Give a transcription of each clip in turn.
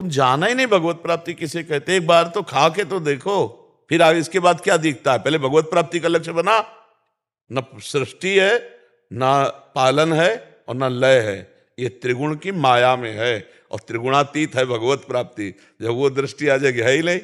जाना ही नहीं भगवत प्राप्ति किसे कहते। एक बार तो खा के तो देखो, फिर आगे इसके बाद क्या दिखता है। पहले भगवत प्राप्ति का लक्ष्य बना। न सृष्टि है, ना पालन है और ना लय है, ये त्रिगुण की माया में है। और त्रिगुणातीत है भगवत प्राप्ति। जब वो दृष्टि आ जाएगी, है ही नहीं।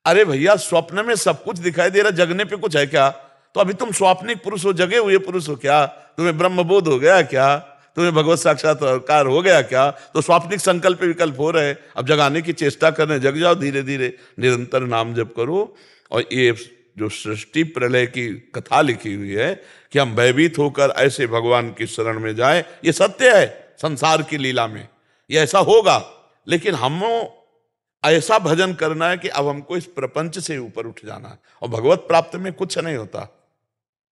अरे भैया, स्वप्न में सब कुछ दिखाई दे रहा, जगने पे कुछ है क्या? तो अभी तुम स्वाप्निक पुरुष हो, जगे हुए पुरुष हो क्या? तुम्हें ब्रह्मबोध हो गया क्या? तुम्हें भगवत साक्षात्कार हो गया क्या? तो स्वाप्निक संकल्प विकल्प हो रहे, अब जगाने की चेष्टा करने, जग जाओ धीरे धीरे, निरंतर नाम जप करो। और ये जो सृष्टि प्रलय की कथा लिखी हुई है कि हम भयभीत होकर ऐसे भगवान की शरण में जाएं, ये सत्य है। संसार की लीला में ये ऐसा होगा, लेकिन हम ऐसा भजन करना है कि अब हमको इस प्रपंच से ऊपर उठ जाना है। और भगवत प्राप्त में कुछ नहीं होता,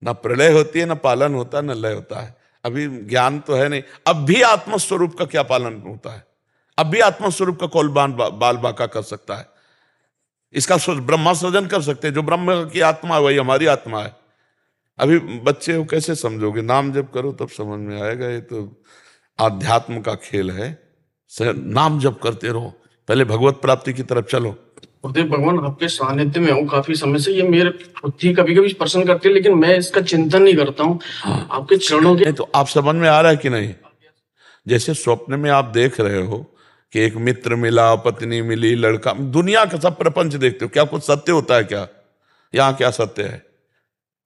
ना प्रलय होती है, ना पालन होता है, ना लय होता है। अभी ज्ञान तो है नहीं। अब भी आत्मस्वरूप का क्या पालन होता है? अब भी आत्मस्वरूप का कौन बाल बाका कर सकता है? इसका ब्रह्मा सृजन कर सकते हैं। जो ब्रह्म की आत्मा है वही हमारी आत्मा है। अभी बच्चे हो, कैसे समझोगे? नाम जप करो तब समझ में आएगा। ये तो आध्यात्म का खेल है। नाम जप करते रहो, पहले भगवत प्राप्ति की तरफ चलो। गुरुदेव भगवान, आपके सानिध्य में हूँ काफी समय से। ये मेरे बुद्धि कभी कभी प्रश्न करती है, लेकिन मैं इसका चिंतन नहीं करता हूँ। आपके चरणों के तो आप समझ में आ रहा है कि नहीं? जैसे स्वप्न में आप देख रहे हो कि एक मित्र मिला, पत्नी मिली, लड़का, दुनिया का सब प्रपंच देखते हो, क्या कुछ सत्य होता है क्या? यहाँ क्या सत्य है?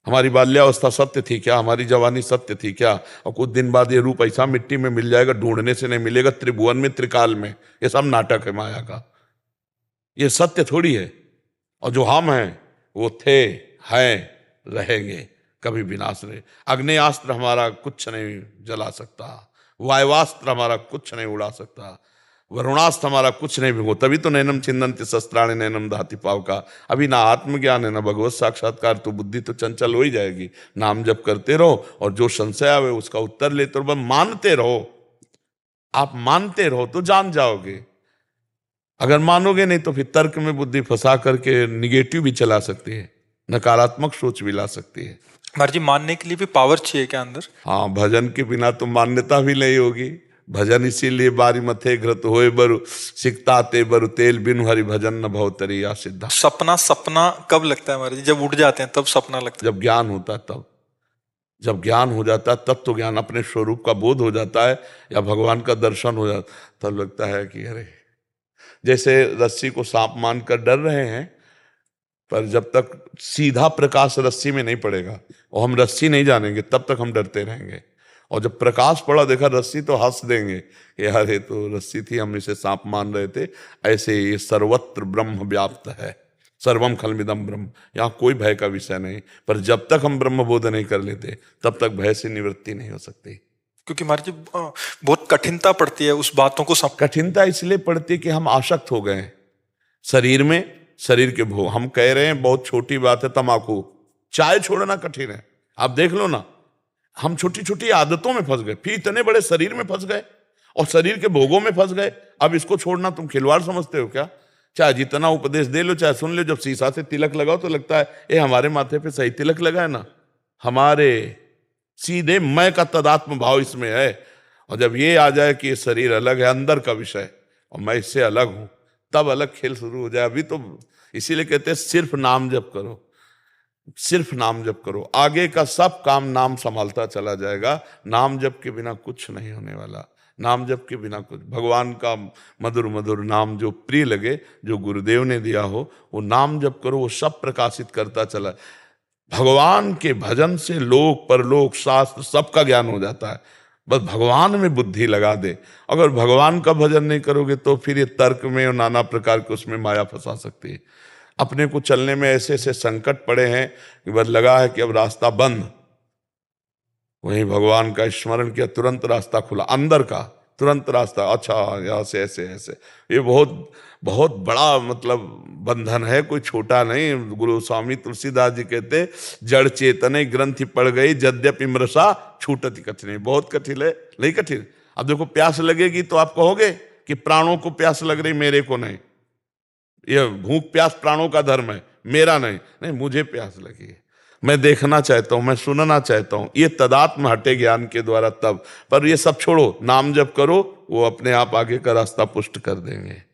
हमारी बाल्यावस्था सत्य थी क्या? हमारी जवानी सत्य थी क्या? और कुछ दिन बाद ये रूप ऐसा मिट्टी में मिल जाएगा, ढूंढने से नहीं मिलेगा, त्रिभुवन में, त्रिकाल में। ये सब नाटक है माया का, ये सत्य थोड़ी है। और जो हम हैं वो थे, हैं, रहेंगे, कभी विनाश रहे। अग्नेयास्त्र हमारा कुछ नहीं जला सकता, वायवास्त्र हमारा कुछ नहीं उड़ा सकता, वरुणास्त्र हमारा कुछ नहीं भिगो। तभी तो नैनम छिन्दन्ति शस्त्राणि नैनम दहति पावका। अभी ना आत्मज्ञान है ना भगवत साक्षात्कार, तो बुद्धि तो चंचल हो ही जाएगी। नाम जप करते रहो और जो संशय आवे उसका उत्तर लेते रहो, मानते रहो। आप मानते रहो तो जान जाओगे। अगर मानोगे नहीं तो फिर तर्क में बुद्धि फंसा करके निगेटिव भी चला सकती है, नकारात्मक सोच भी ला सकती है। महाराज जी, मानने के लिए भी पावर चाहिए क्या अंदर? हाँ, भजन के बिना तो मान्यता भी नहीं होगी। भजन इसीलिए बारी मथे घृत होए बरु सिकता ते बरु तेल बिनु हरि भजन न भवतरी या सिद्धा। सपना कब लगता है महाराज जी? जब उठ जाते हैं तब सपना लगता है? जब ज्ञान होता है तब। जब ज्ञान हो जाता है तब तो ज्ञान, अपने स्वरूप का बोध हो जाता है या भगवान का दर्शन हो जाता, तब लगता है कि अरे, जैसे रस्सी को सांप मानकर डर रहे हैं, पर जब तक सीधा प्रकाश रस्सी में नहीं पड़ेगा और हम रस्सी नहीं जानेंगे तब तक हम डरते रहेंगे। और जब प्रकाश पड़ा, देखा रस्सी, तो हंस देंगे कि यार ये तो रस्सी थी, हम इसे सांप मान रहे थे। ऐसे ये सर्वत्र ब्रह्म व्याप्त है, सर्वम खलमिदम ब्रह्म। यहाँ कोई भय का विषय नहीं। पर जब तक हम ब्रह्म बोध नहीं कर लेते तब तक भय से निवृत्ति नहीं हो सकती। क्योंकि महाराज जी बहुत कठिनता पड़ती है उस बातों को कठिनता इसलिए पड़ती है कि हम आसक्त हो गए शरीर में, शरीर के भोग। हम कह रहे हैं बहुत छोटी बात है तंबाकू, चाय छोड़ना कठिन है। आप देख लो ना, हम छोटी छोटी आदतों में फंस गए, फिर इतने बड़े शरीर में फंस गए और शरीर के भोगों में फंस गए। अब इसको छोड़ना तुम खिलवाड़ समझते हो क्या? चाहे जितना उपदेश दे लो, चाहे सुन लो, जब शीशा से तिलक लगाओ तो लगता है ये हमारे माथे पे सही तिलक लगा है ना। हमारे सीधे मैं का तदात्म भाव इसमें है। और जब ये आ जाए कि ये शरीर अलग है, अंदर का विषय, और मैं इससे अलग हूं, तब अलग खेल शुरू हो जाए। अभी तो इसीलिए कहते हैं सिर्फ नाम जप करो, सिर्फ नाम जप करो, आगे का सब काम नाम संभालता चला जाएगा। नाम जप के बिना कुछ नहीं होने वाला। नाम जप के बिना कुछ, भगवान का मधुर मधुर नाम जो प्रिय लगे, जो गुरुदेव ने दिया हो, वो नाम जप करो, वो सब प्रकाशित करता चला। भगवान के भजन से लोक परलोक शास्त्र सबका ज्ञान हो जाता है। बस भगवान में बुद्धि लगा दे। अगर भगवान का भजन नहीं करोगे तो फिर ये तर्क में और नाना प्रकार के उसमें माया फंसा सकती है। अपने को चलने में ऐसे ऐसे संकट पड़े हैं कि बस लगा है कि अब रास्ता बंद, वहीं भगवान का स्मरण किया, तुरंत रास्ता खुला, अंदर का तुरंत रास्ता। अच्छा, यहाँ से ऐसे ऐसे। ये बहुत बहुत बड़ा मतलब बंधन है, कोई छोटा नहीं। गुरु स्वामी तुलसीदास जी कहते, जड़ चेतने ग्रंथि पड़ गई यद्यपि मृषा छूटति कठिन। बहुत कठिन है, नहीं कठिन। अब देखो, प्यास लगेगी तो आप कहोगे कि प्राणों को प्यास लग रही, मेरे को नहीं। ये भूख प्यास प्राणों का धर्म है, मेरा नहीं। नहीं, मुझे प्यास लगी है। मैं देखना चाहता हूं, मैं सुनना चाहता हूं, ये तदात्म हटे ज्ञान के द्वारा तब। पर ये सब छोड़ो, नाम जप करो, वो अपने आप आगे का रास्ता पुष्ट कर देंगे।